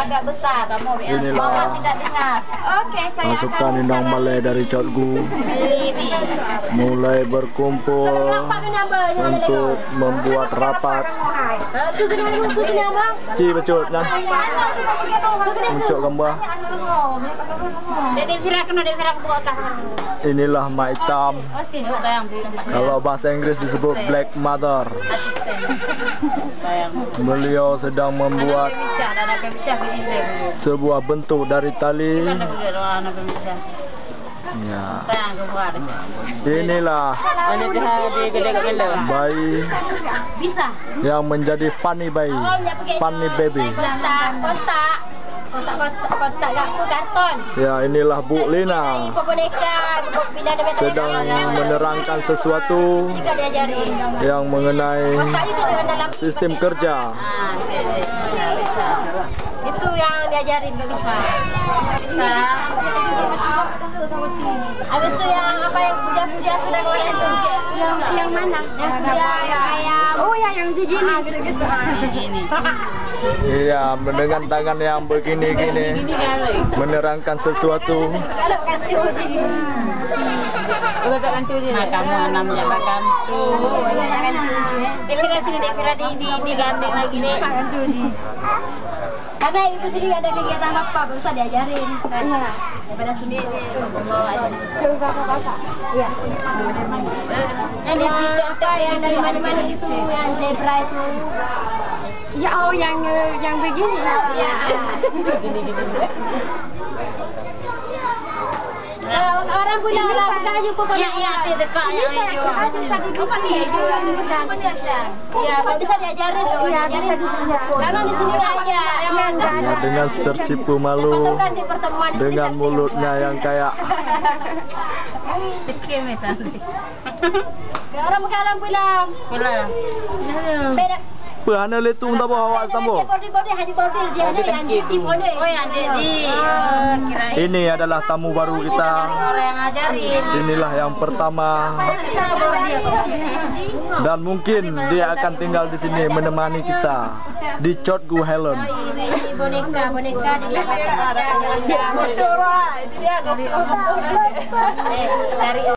agak besar. Mama tidak dengar. Oke, saya pasukan Inang Malay dari Cotgu mulai berkumpul untuk membuat rapat. Ci becut nah. Muncul gambar. Inilah mak hitam. Kalau bahasa Inggris disebut Black Mother. Beliau sedang membuat sebuah bentuk dari tali. Ya. Inilah bayi yang menjadi funny bayi, funny baby. Kotak karton. Ya, inilah Bu Lina sedang menerangkan sesuatu yang mengenai sistem kerja. Itu yang diajarin gak bisa. Habis itu yang apa yang puja-puja sudah kemarin itu? Yang mana? Yang puja ayam. Oh ya yang begini. Begini. Iya, dengan tangan yang begini-gini menerangkan sesuatu. Kamu namanya kantu. Kira digandeng lagi nih. Karena itu sendiri ada kegiatan apa, baru usah diajarin. Iya. Daripada sendiri membawa aja. Iya. Yang apa yang dari mana-mana itu, yang zebra itu. Ya, oh yang begini. Iya. Orang punya orang kayu pokoknya. Iya, di dekat yang hijau. Bisa dibuka nih hijau yang mudah. Iya, bisa diajarin loh. Iya, bisa diajarin. Karena di sini aja yang ya, dengan tersipu malu, dengan mulutnya yang kayak orang sekarang pulang. Beda. Pahana le tu tak bawa tambo. Ini adalah tamu baru kita. Inilah yang pertama. Dan mungkin dia akan tinggal di sini menemani kita di Cotgu Highland. Boneka di